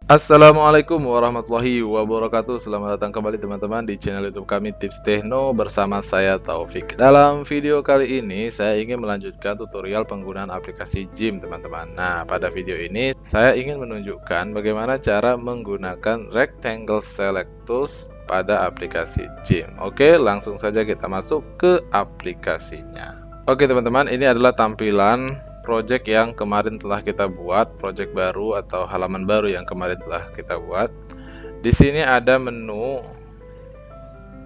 Assalamualaikum warahmatullahi wabarakatuh. Selamat datang kembali teman-teman di channel YouTube kami Tips Tekno bersama saya Taufik. Dalam video kali ini saya ingin melanjutkan tutorial penggunaan aplikasi Gym teman-teman. Nah, pada video ini saya ingin menunjukkan bagaimana cara menggunakan Rectangle Select Tools pada aplikasi Gym. Oke, langsung saja kita masuk ke aplikasinya. Oke teman-teman, ini adalah tampilan project yang kemarin telah kita buat, project baru atau halaman baru yang kemarin telah kita buat. Di sini ada menu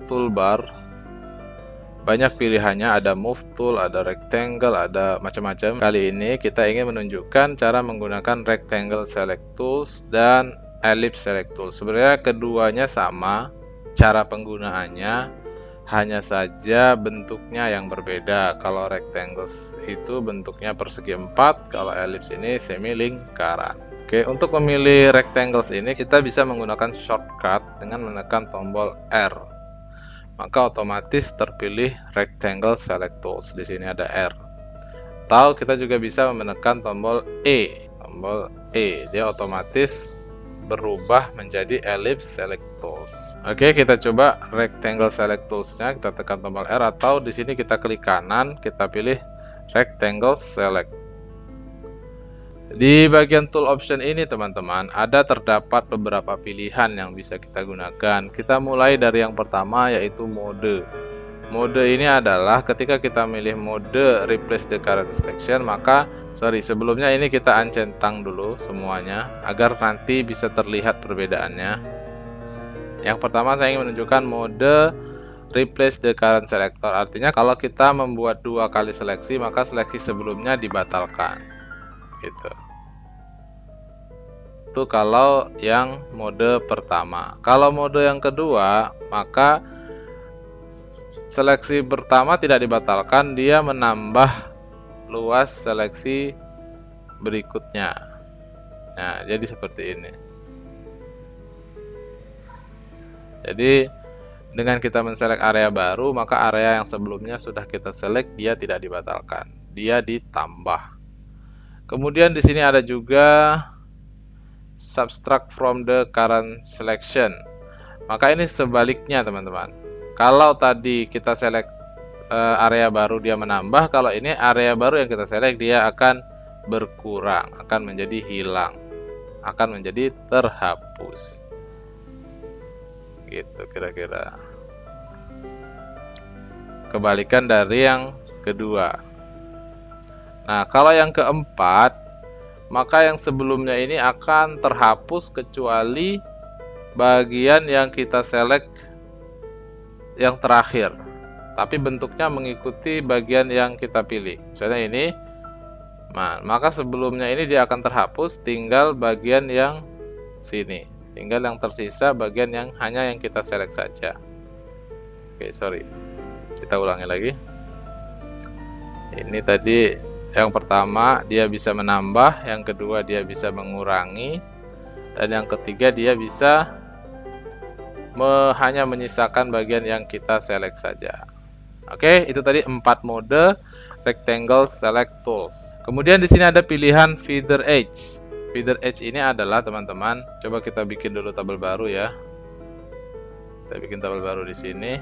toolbar, banyak pilihannya, ada move tool, ada rectangle, ada macam-macam. Kali ini kita ingin menunjukkan cara menggunakan rectangle select tools dan ellipse select tools. Sebenarnya keduanya sama, cara penggunaannya hanya saja bentuknya yang berbeda. Kalau rectangle itu bentuknya persegi 4, kalau ellipse ini semi lingkaran. Oke, untuk memilih rectangles ini kita bisa menggunakan shortcut dengan menekan tombol R. Maka otomatis terpilih rectangle select tools. Di sini ada R. Atau kita juga bisa menekan tombol E. Tombol E, dia otomatis berubah menjadi ellipse select tools. Oke, kita coba rectangle select tools-nya, kita tekan tombol R atau di sini kita klik kanan, kita pilih rectangle select. Di bagian tool option ini teman-teman, ada terdapat beberapa pilihan yang bisa kita gunakan. Kita mulai dari yang pertama yaitu mode. Mode ini adalah ketika kita milih mode replace the current selection, maka sebelumnya ini kita uncentang dulu semuanya agar nanti bisa terlihat perbedaannya. Yang pertama saya ingin menunjukkan mode replace the current selector, artinya kalau kita membuat dua kali seleksi maka seleksi sebelumnya dibatalkan gitu. Itu kalau yang mode pertama. Kalau mode yang kedua, maka seleksi pertama tidak dibatalkan, dia menambah luas seleksi berikutnya. Nah, jadi seperti ini. Jadi dengan kita menselect area baru, maka area yang sebelumnya sudah kita select dia tidak dibatalkan, dia ditambah. Kemudian di sini ada juga subtract from the current selection. Maka ini sebaliknya teman-teman. Kalau tadi kita select area baru dia menambah, kalau ini area baru yang kita select dia akan berkurang, akan menjadi hilang, akan menjadi terhapus. Gitu kira-kira. Kebalikan dari yang kedua. Nah, kalau yang keempat, maka yang sebelumnya ini akan terhapus kecuali bagian yang kita select yang terakhir, tapi bentuknya mengikuti bagian yang kita pilih. Misalnya ini, nah, maka sebelumnya ini dia akan terhapus, tinggal bagian yang sini, tinggal yang tersisa bagian yang hanya yang kita select saja. Oke, sorry, kita ulangi lagi. Ini tadi yang pertama dia bisa menambah, yang kedua dia bisa mengurangi, dan yang ketiga dia bisa hanya menyisakan bagian yang kita select saja. Oke, itu tadi 4 mode rectangle select tools. Kemudian di sini ada pilihan feather edge. Feather edge ini adalah teman-teman, coba kita bikin dulu tabel baru ya. Kita bikin tabel baru di sini.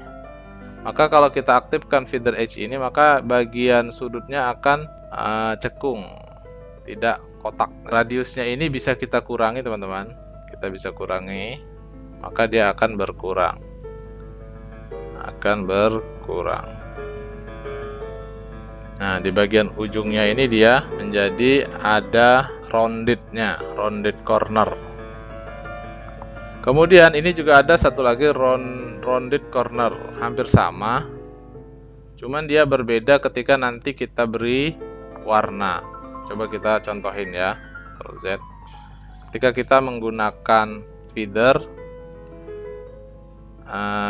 Maka kalau kita aktifkan feather edge ini, maka bagian sudutnya akan cekung, tidak kotak. Radiusnya ini bisa kita kurangi teman-teman. Kita bisa kurangi, maka dia akan berkurang. Nah, di bagian ujungnya ini dia menjadi ada roundednya, rounded corner. Kemudian ini juga ada satu lagi rounded corner, hampir sama, cuman dia berbeda ketika nanti kita beri warna. Coba kita contohin ya, Ctrl Z. Ketika kita menggunakan feather,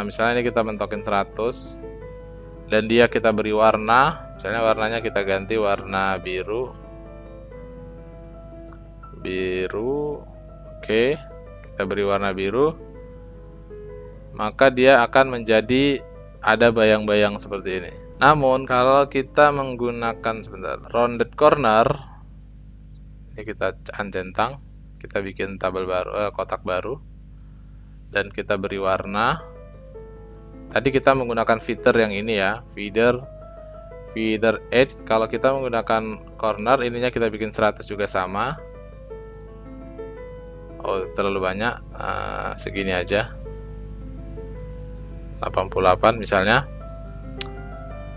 misalnya ini kita mentokin 100 dan dia kita beri warna, misalnya warnanya kita ganti warna biru. Oke, kita beri warna biru, maka dia akan menjadi ada bayang-bayang seperti ini. Namun kalau kita menggunakan rounded corner, ini kita uncentang, Kita bikin tabel baru, kotak baru, dan kita beri warna. Tadi kita menggunakan feather yang ini ya, feather edge. Kalau kita menggunakan corner, ininya kita bikin 100 juga sama. Oh, terlalu banyak, segini aja, 88 misalnya.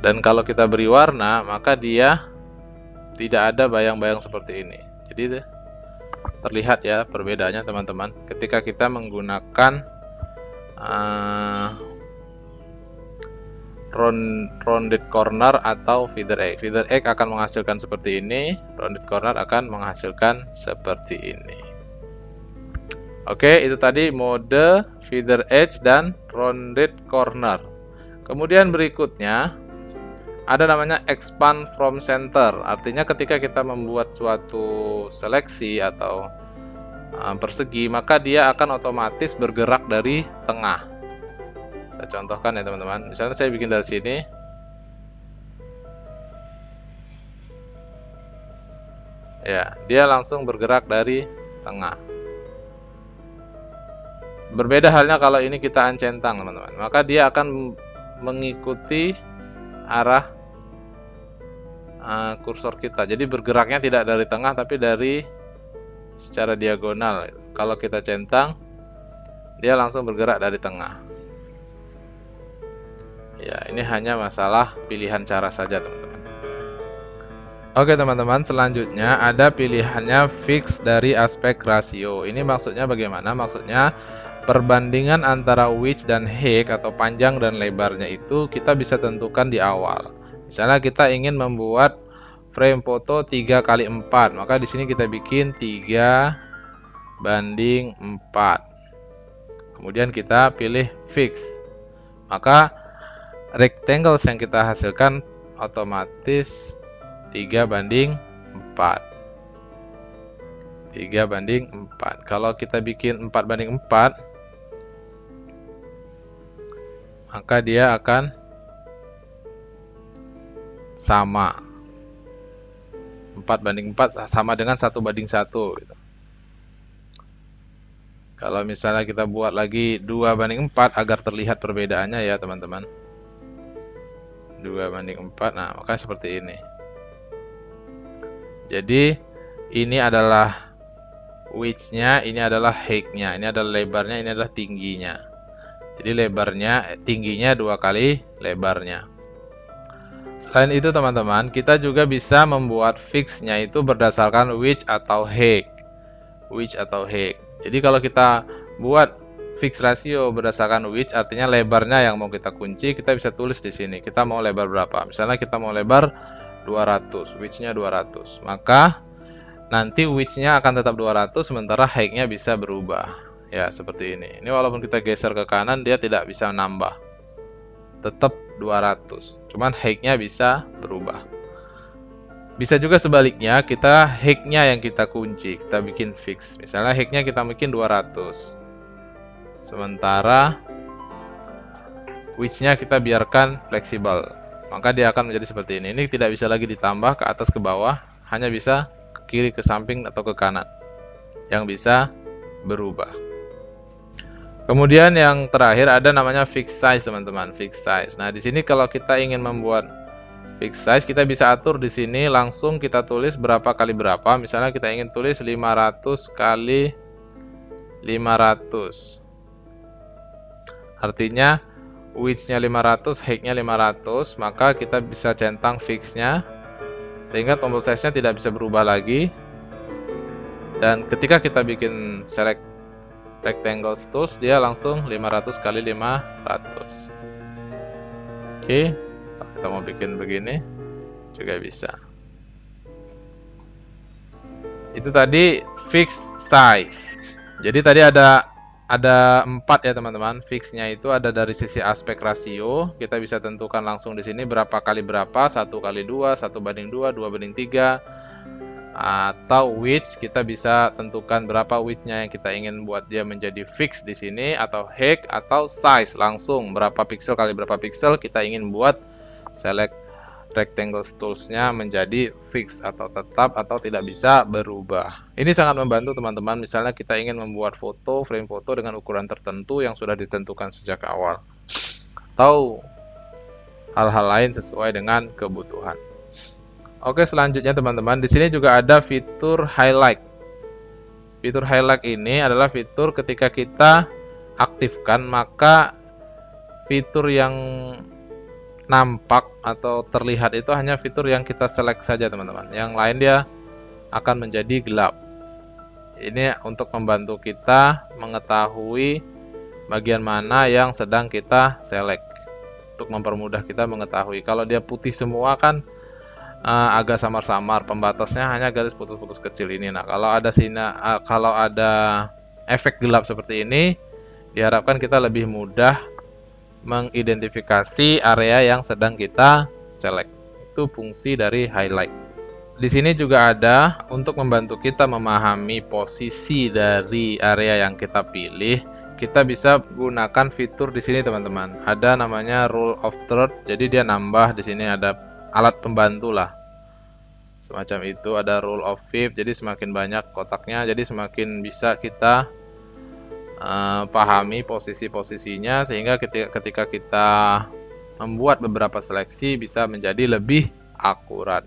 Dan kalau kita beri warna, maka dia tidak ada bayang-bayang seperti ini. Jadi terlihat ya perbedaannya teman-teman, ketika kita menggunakan rounded corner atau feather egg. Feather egg akan menghasilkan seperti ini, rounded corner akan menghasilkan seperti ini. Oke, itu tadi mode feather edge dan rounded corner. Kemudian berikutnya ada namanya expand from center. Artinya ketika kita membuat suatu seleksi atau persegi, maka dia akan otomatis bergerak dari tengah. Kita contohkan ya teman-teman. Misalnya saya bikin dari sini. Ya, dia langsung bergerak dari tengah. Berbeda halnya kalau ini kita uncentang teman-teman. Maka dia akan mengikuti arah kursor kita. Jadi bergeraknya tidak dari tengah tapi dari secara diagonal. Kalau kita centang, dia langsung bergerak dari tengah. Ya, ini hanya masalah pilihan cara saja teman-teman. Oke teman-teman, selanjutnya ada pilihannya fix dari aspek rasio. Ini maksudnya bagaimana? Maksudnya perbandingan antara width dan height atau panjang dan lebarnya itu kita bisa tentukan di awal. Misalnya kita ingin membuat frame foto 3x4, maka di sini kita bikin 3:4. Kemudian kita pilih fix. Maka rectangles yang kita hasilkan otomatis 3:4. 3:4. Kalau kita bikin 4:4, maka dia akan sama. 4:4 sama dengan 1:1 gitu. Kalau misalnya kita buat lagi 2:4 agar terlihat perbedaannya ya teman-teman. 2:4, nah maka seperti ini. Jadi ini adalah width-nya, ini adalah height-nya, ini adalah lebarnya, ini adalah tingginya. Jadi tingginya 2 kali lebarnya. Selain itu teman-teman, kita juga bisa membuat fix-nya itu berdasarkan width atau height. Width atau height. Jadi kalau kita buat fix rasio berdasarkan width, artinya lebarnya yang mau kita kunci, kita bisa tulis di sini. Kita mau lebar berapa? Misalnya kita mau lebar 200, width-nya 200. Maka nanti width-nya akan tetap 200, sementara height-nya bisa berubah. Ya, seperti ini. Ini walaupun kita geser ke kanan, dia tidak bisa nambah. Tetap 200. Cuman height-nya bisa berubah. Bisa juga sebaliknya, kita height-nya yang kita kunci, kita bikin fix. Misalnya height-nya kita bikin 200. Sementara width-nya kita biarkan fleksibel. Maka dia akan menjadi seperti ini. Ini tidak bisa lagi ditambah ke atas ke bawah, hanya bisa ke kiri, ke samping, atau ke kanan. Yang bisa berubah. Kemudian yang terakhir ada namanya fixed size teman-teman, fixed size. Nah, di sini kalau kita ingin membuat fixed size, kita bisa atur di sini langsung kita tulis berapa kali berapa. Misalnya kita ingin tulis 500 kali 500. Artinya width-nya 500, height-nya 500, maka kita bisa centang fix-nya sehingga tombol size-nya tidak bisa berubah lagi. Dan ketika kita bikin select rectangle tools, dia langsung 500 kali 500. Oke, kalau kita mau bikin begini juga bisa. Itu tadi fixed size. Jadi tadi ada 4 ya teman-teman. Fixnya itu ada dari sisi aspek rasio, kita bisa tentukan langsung di sini berapa kali berapa, 1:2, 1:2, 2:3. Atau width, kita bisa tentukan berapa width-nya yang kita ingin buat dia menjadi fix di sini, atau height, atau size langsung berapa pixel kali berapa pixel kita ingin buat select rectangle tools-nya menjadi fix atau tetap atau tidak bisa berubah. Ini sangat membantu teman-teman, misalnya kita ingin membuat foto, frame foto dengan ukuran tertentu yang sudah ditentukan sejak awal, atau hal-hal lain sesuai dengan kebutuhan. Oke, selanjutnya teman-teman, di sini juga ada fitur highlight. Fitur highlight ini adalah fitur ketika kita aktifkan, maka fitur yang nampak atau terlihat itu hanya fitur yang kita select saja teman-teman. Yang lain dia akan menjadi gelap. Ini untuk membantu kita mengetahui bagian mana yang sedang kita select, untuk mempermudah kita mengetahui. Kalau dia putih semua kan agak samar-samar, pembatasnya hanya garis putus-putus kecil ini. Nah, kalau ada efek gelap seperti ini, diharapkan kita lebih mudah mengidentifikasi area yang sedang kita select. Itu fungsi dari highlight. Di sini juga ada untuk membantu kita memahami posisi dari area yang kita pilih. Kita bisa gunakan fitur di sini teman-teman. Ada namanya rule of third. Jadi dia nambah di sini ada alat pembantu lah, semacam itu. Ada rule of fifth, jadi semakin banyak kotaknya, jadi semakin bisa kita pahami posisi-posisinya, sehingga ketika kita membuat beberapa seleksi bisa menjadi lebih akurat.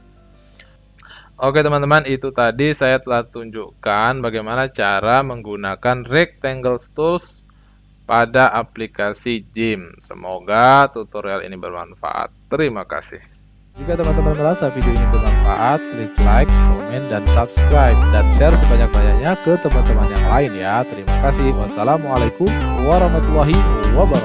Oke teman-teman, itu tadi saya telah tunjukkan bagaimana cara menggunakan rectangle tools pada aplikasi GIMP. Semoga tutorial ini bermanfaat. Terima kasih. Jika teman-teman merasa video ini bermanfaat, klik like, komen, dan subscribe, dan share sebanyak-banyaknya ke teman-teman yang lain ya. Terima kasih. Wassalamualaikum warahmatullahi wabarakatuh.